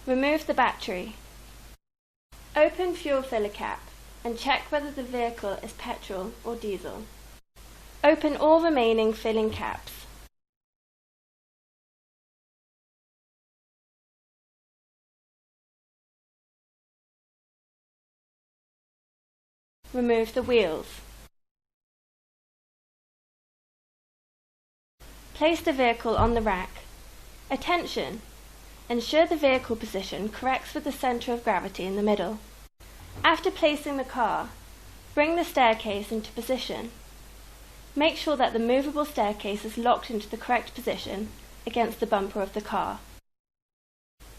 Remove the battery. Open fuel filler cap and check whether the vehicle is petrol or diesel. Open all remaining filling caps. Remove the wheels. Place the vehicle on the rack. Attention! Ensure the vehicle position corrects with the centre of gravity in the middle. After placing the car, bring the staircase into position. Make sure that the movable staircase is locked into the correct position against the bumper of the car.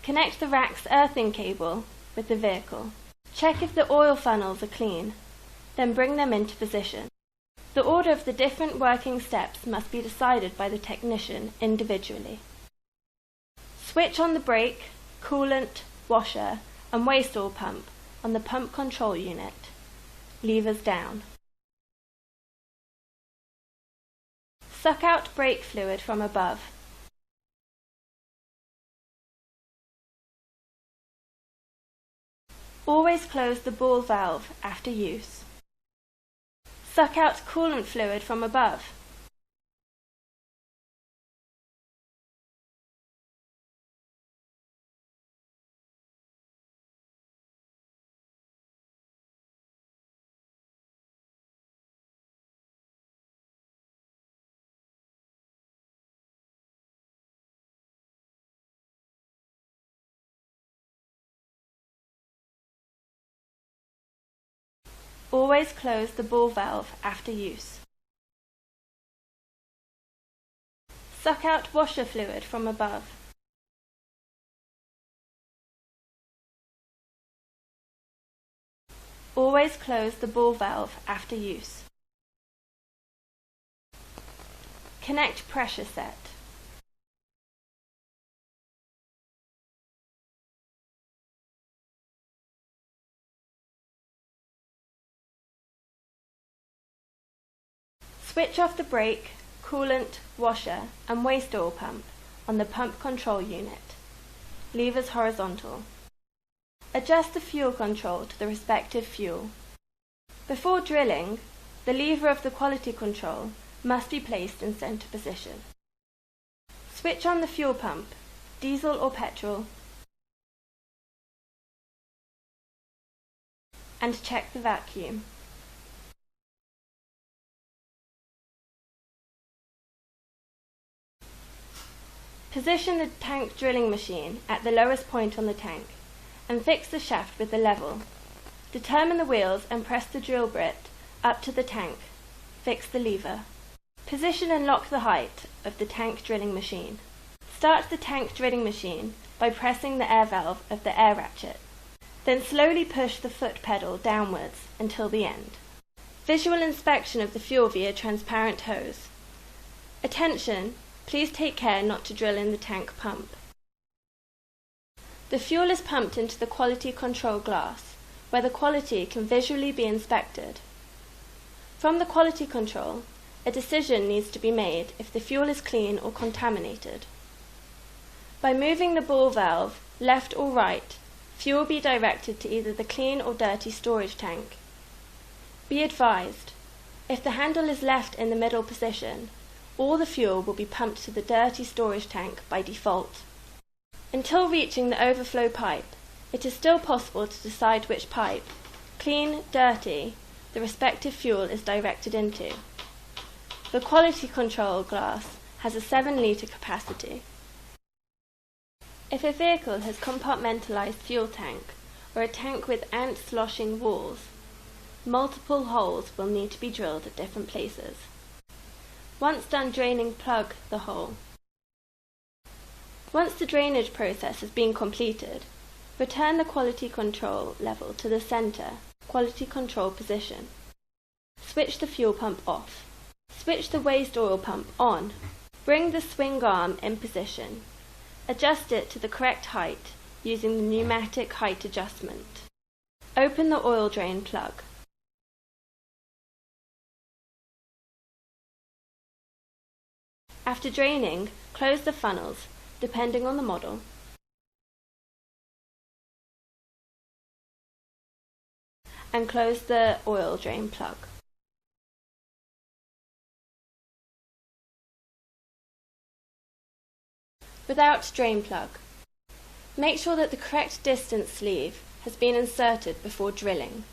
Connect the rack's earthing cable with the vehicle. Check if the oil funnels are clean, then bring them into position. The order of the different working steps must be decided by the technician individually. Switch on the brake, coolant, washer and waste oil pump on the pump control unit. Levers down. Suck out brake fluid from above. Always close the ball valve after use. Suck out coolant fluid from above. Always close the ball valve after use. Suck out washer fluid from above. Always close the ball valve after use. Connect pressure set. Switch off the brake, coolant, washer and waste oil pump on the pump control unit. Levers horizontal. Adjust the fuel control to the respective fuel. Before drilling, the lever of the quality control must be placed in center position. Switch on the fuel pump, diesel or petrol, and check the vacuum. Position the tank drilling machine at the lowest point on the tank and fix the shaft with the level. Determine the wheels and press the drill bit up to the tank. Fix the lever. Position and lock the height of the tank drilling machine. Start the tank drilling machine by pressing the air valve of the air ratchet. Then slowly push the foot pedal downwards until the end. Visual inspection of the fuel via transparent hose. Attention! Please take care not to drill in the tank pump. The fuel is pumped into the quality control glass, where the quality can visually be inspected. From the quality control, a decision needs to be made if the fuel is clean or contaminated. By moving the ball valve left or right, fuel will be directed to either the clean or dirty storage tank. Be advised, if the handle is left in the middle position, all the fuel will be pumped to the dirty storage tank by default. Until reaching the overflow pipe, it is still possible to decide which pipe, clean, dirty, the respective fuel is directed into. The quality control glass has a 7-litre capacity. If a vehicle has compartmentalized fuel tank or a tank with ant-sloshing walls, multiple holes will need to be drilled at different places. Once done draining, plug the hole. Once the drainage process has been completed, return the quality control level to the center, quality control position. Switch the fuel pump off. Switch the waste oil pump on. Bring the swing arm in position. Adjust it to the correct height using the pneumatic height adjustment. Open the oil drain plug. After draining, close the funnels, depending on the model. and close the oil drain plug. Without drain plug, make sure that the correct distance sleeve has been inserted before drilling.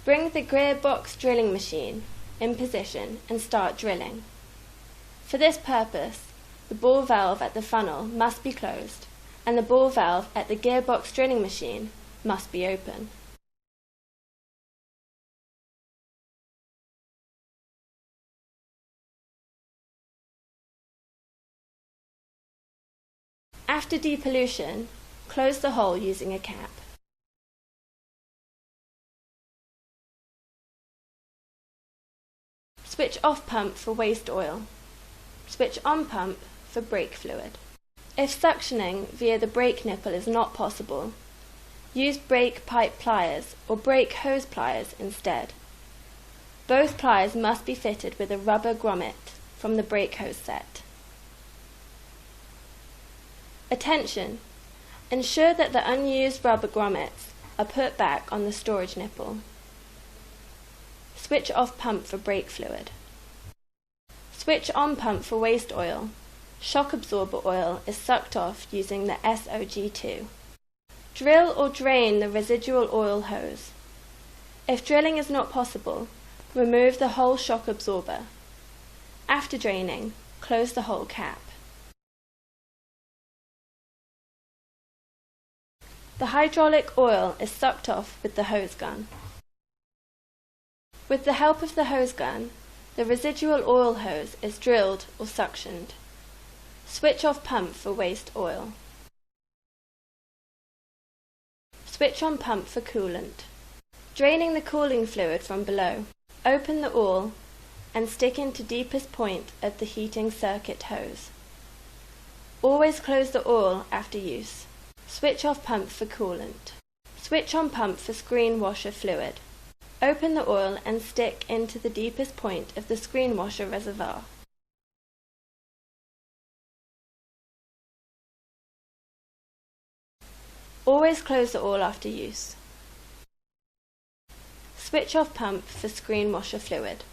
Bring the gearbox drilling machine in position and start drilling. For this purpose, the ball valve at the funnel must be closed and the ball valve at the gearbox drilling machine must be open. After depollution, close the hole using a cap. Switch off pump for waste oil. Switch on pump for brake fluid. If suctioning via the brake nipple is not possible, use brake pipe pliers or brake hose pliers instead. Both pliers must be fitted with a rubber grommet from the brake hose set. Attention! Ensure that the unused rubber grommets are put back on the storage nipple. Switch off pump for brake fluid. Switch on pump for waste oil. Shock absorber oil is sucked off using the SOG2. Drill or drain the residual oil hose. If drilling is not possible, remove the whole shock absorber. After draining, close the whole cap. The hydraulic oil is sucked off with the hose gun. With the help of the hose gun, the residual oil hose is drilled or suctioned. Switch off pump for waste oil. Switch on pump for coolant. Draining the cooling fluid from below, open the awl and stick into deepest point of the heating circuit hose. Always close the awl after use. Switch off pump for coolant. Switch on pump for screen washer fluid. Open the oil and stick into the deepest point of the screen washer reservoir. Always close the awl after use. Switch off pump for screen washer fluid.